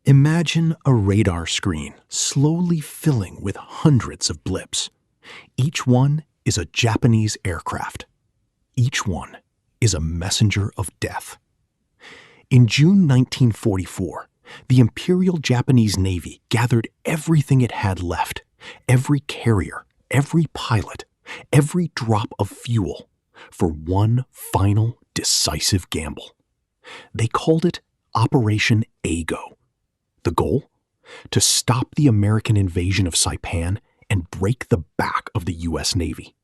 Imagine a radar screen slowly filling with hundreds of blips. Each one is a Japanese aircraft. Each one is a messenger of death. In June 1944, the Imperial Japanese Navy gathered everything it had left, every carrier, every pilot, every drop of fuel, for one final decisive gamble. They called it Operation Ago. The goal? To stop the American invasion of Saipan and break the back of the U.S. Navy.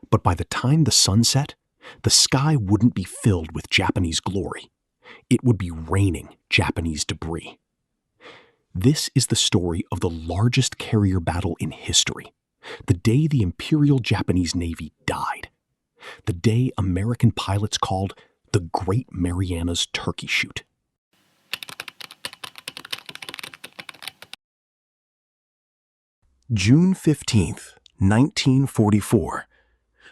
But by the time the sun set, the sky wouldn't be filled with Japanese glory. It would be raining Japanese debris. This is the story of the largest carrier battle in history, the day the Imperial Japanese Navy died, the day American pilots called the Great Marianas Turkey Shoot. June 15th, 1944.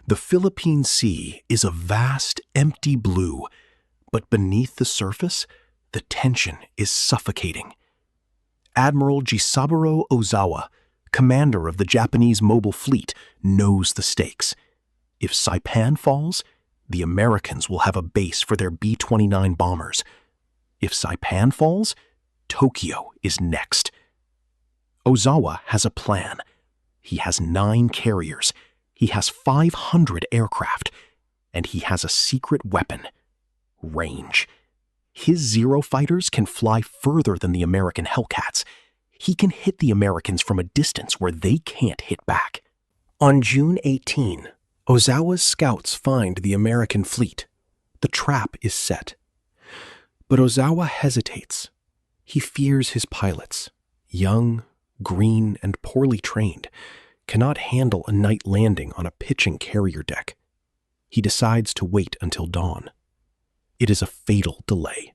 The Philippine Sea is a vast, empty blue, but beneath the surface, the tension is suffocating. Admiral Ozawa, commander of the Japanese mobile fleet, knows the stakes. If Saipan falls, the Americans will have a base for their B-29 bombers. If Saipan falls, Tokyo is next. Ozawa has a plan. He has 9 carriers, he has 500 aircraft, and he has a secret weapon: range. His Zero fighters can fly further than the American Hellcats. He can hit the Americans from a distance where they can't hit back. On June 18, Ozawa's scouts find the American fleet. The trap is set. But Ozawa hesitates. He fears his pilots, young, green, and poorly trained, cannot handle a night landing on a pitching carrier deck. He decides to wait until dawn. It is a fatal delay.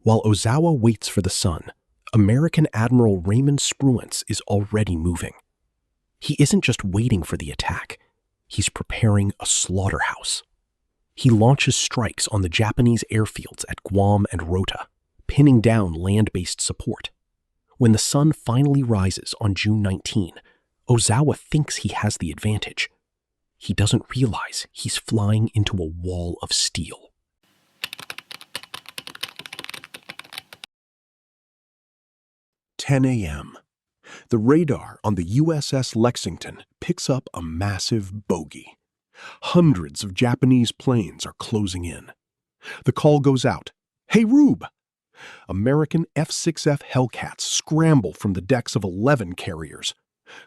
While Ozawa waits for the sun, American Admiral Raymond Spruance is already moving. He isn't just waiting for the attack, he's preparing a slaughterhouse. He launches strikes on the Japanese airfields at Guam and Rota, pinning down land-based support. When the sun finally rises on June 19, Ozawa thinks he has the advantage. He doesn't realize he's flying into a wall of steel. "10 a.m. The radar on the USS Lexington picks up a massive bogey. Hundreds of Japanese planes are closing in. The call goes out, "Hey, Rube!" American F-6F Hellcats scramble from the decks of 11 carriers.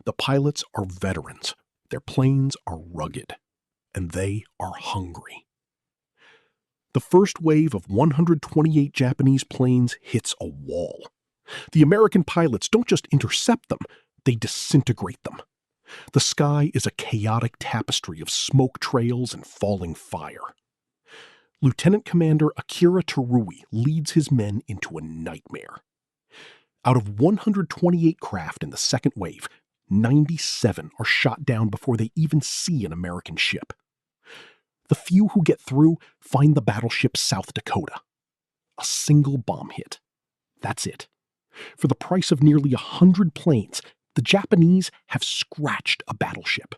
The pilots are veterans, their planes are rugged, and they are hungry. The first wave of 128 Japanese planes hits a wall. The American pilots don't just intercept them, they disintegrate them. The sky is a chaotic tapestry of smoke trails and falling fire. Lieutenant Commander Akira Terui leads his men into a nightmare. Out of 128 craft in the second wave, 97 are shot down before they even see an American ship. The few who get through find the battleship South Dakota. A single bomb hit. That's it. For the price of nearly 100 planes, the Japanese have scratched a battleship.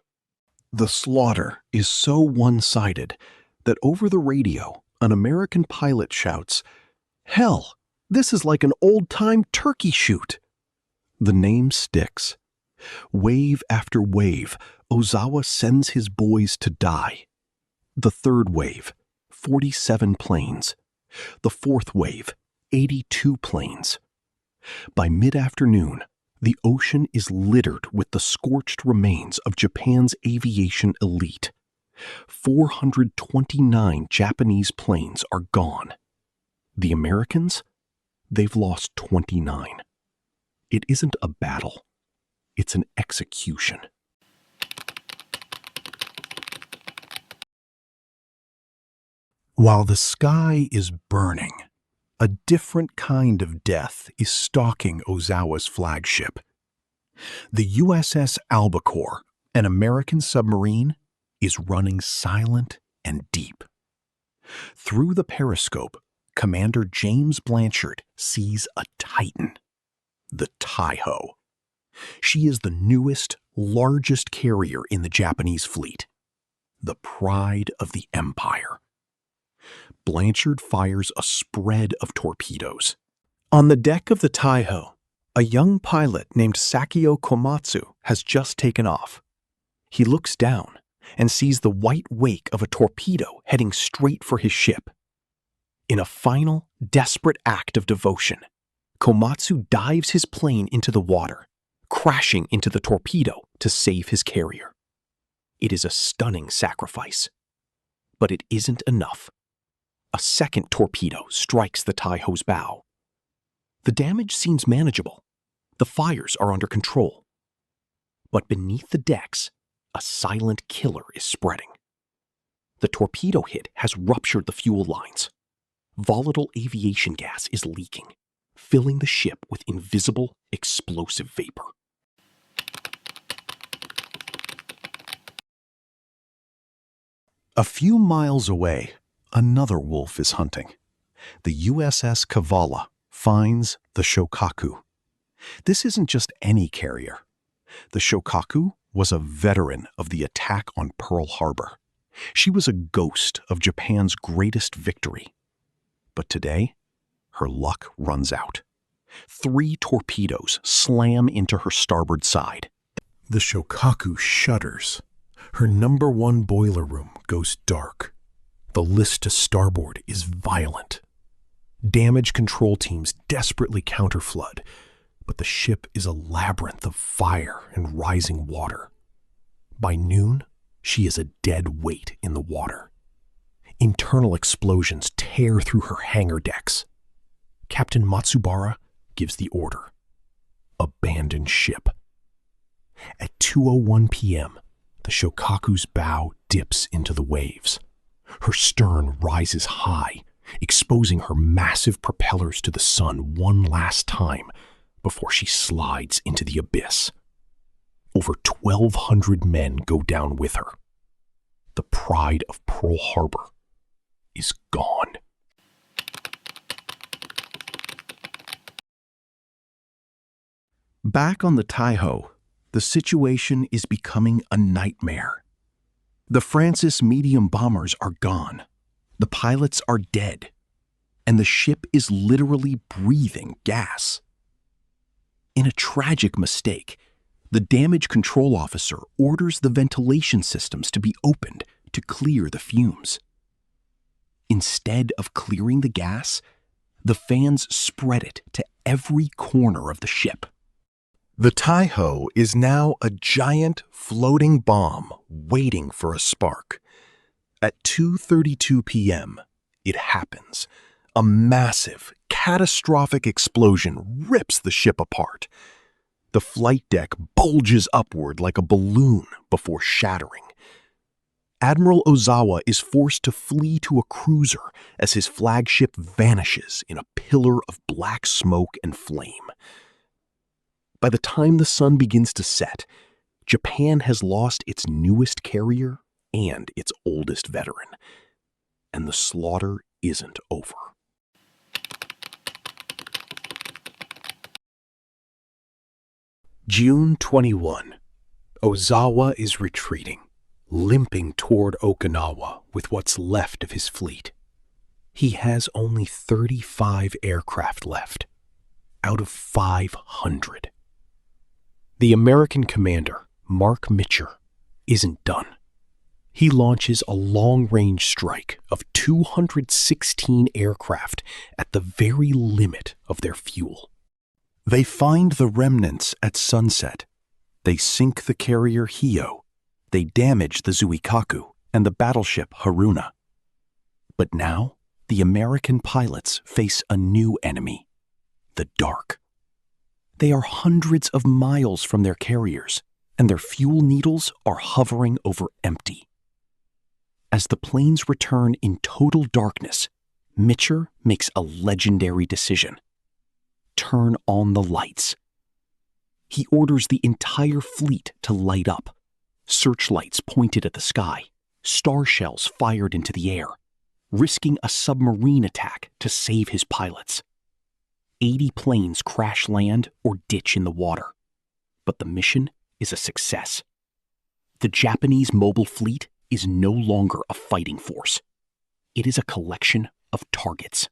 The slaughter is so one-sided that over the radio, an American pilot shouts, "Hell, this is like an old-time turkey shoot." The name sticks. Wave after wave, Ozawa sends his boys to die. The third wave, 47 planes. The fourth wave, 82 planes. By mid-afternoon, the ocean is littered with the scorched remains of Japan's aviation elite. 429 Japanese planes are gone. The Americans? They've lost 29. It isn't a battle. It's an execution. While the sky is burning, a different kind of death is stalking Ozawa's flagship. The USS Albacore, an American submarine, is running silent and deep. Through the periscope, Commander James Blanchard sees a titan, the Taiho. She is the newest, largest carrier in the Japanese fleet, the pride of the Empire. Blanchard fires a spread of torpedoes. On the deck of the Taiho, a young pilot named Sakio Komatsu has just taken off. He looks down and sees the white wake of a torpedo heading straight for his ship. In a final, desperate act of devotion, Komatsu dives his plane into the water, crashing into the torpedo to save his carrier. It is a stunning sacrifice. But it isn't enough. A second torpedo strikes the Taiho's bow. The damage seems manageable. The fires are under control. But beneath the decks, a silent killer is spreading. The torpedo hit has ruptured the fuel lines. Volatile aviation gas is leaking, filling the ship with invisible, explosive vapor. A few miles away, another wolf is hunting. The USS Kavala finds the Shokaku. This isn't just any carrier. The Shokaku was a veteran of the attack on Pearl Harbor. She was a ghost of Japan's greatest victory. But today, her luck runs out. 3 torpedoes slam into her starboard side. The Shokaku shudders. Her number 1 boiler room goes dark. The list to starboard is violent. Damage control teams desperately counterflood, but the ship is a labyrinth of fire and rising water. By noon, she is a dead weight in the water. Internal explosions tear through her hangar decks. Captain Matsubara gives the order: abandon ship. At 2:01 p.m., the Shokaku's bow dips into the waves. Her stern rises high, exposing her massive propellers to the sun one last time before she slides into the abyss. Over 1,200 men go down with her. The pride of Pearl Harbor is gone. Back on the Taiho, the situation is becoming a nightmare. The Francis medium bombers are gone. The pilots are dead. And the ship is literally breathing gas. In a tragic mistake, the damage control officer orders the ventilation systems to be opened to clear the fumes. Instead of clearing the gas, the fans spread it to every corner of the ship. The Taiho is now a giant floating bomb waiting for a spark. At 2:32 p.m., it happens. A massive, catastrophic explosion rips the ship apart. The flight deck bulges upward like a balloon before shattering. Admiral Ozawa is forced to flee to a cruiser as his flagship vanishes in a pillar of black smoke and flame. By the time the sun begins to set, Japan has lost its newest carrier and its oldest veteran, and the slaughter isn't over. June 21. Ozawa is retreating, limping toward Okinawa with what's left of his fleet. He has only 35 aircraft left, out of 500. The American commander, Mark Mitcher, isn't done. He launches a long-range strike of 216 aircraft at the very limit of their fuel. They find the remnants at sunset. They sink the carrier Hio. They damage the Zuikaku and the battleship Haruna. But now, the American pilots face a new enemy, the dark. They are hundreds of miles from their carriers, and their fuel needles are hovering over empty. As the planes return in total darkness, Mitcher makes a legendary decision. Turn on the lights. He orders the entire fleet to light up. Searchlights pointed at the sky, star shells fired into the air. risking a submarine attack to save his pilots. 80 planes crash land or ditch in the water. But the mission is a success. The Japanese mobile fleet is no longer a fighting force. It is a collection of targets.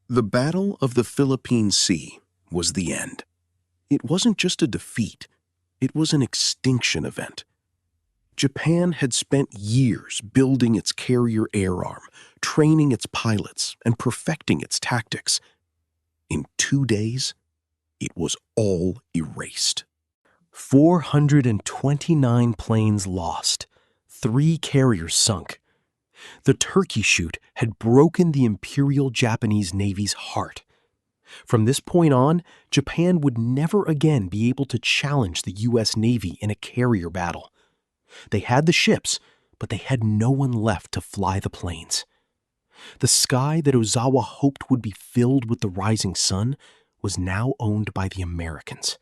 The Battle of the Philippine Sea was the end. It wasn't just a defeat, it was an extinction event. Japan had spent years building its carrier air arm, training its pilots, and perfecting its tactics. In 2 days, it was all erased. 429 planes lost, 3 carriers sunk. The Turkey Shoot had broken the Imperial Japanese Navy's heart. From this point on, Japan would never again be able to challenge the U.S. Navy in a carrier battle. They had the ships, but they had no one left to fly the planes. The sky that Ozawa hoped would be filled with the rising sun was now owned by the Americans.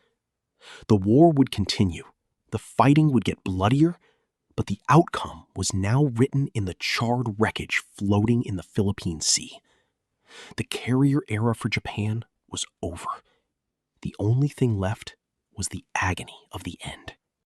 The war would continue, the fighting would get bloodier, but the outcome was now written in the charred wreckage floating in the Philippine Sea. The carrier era for Japan was over. The only thing left was the agony of the end.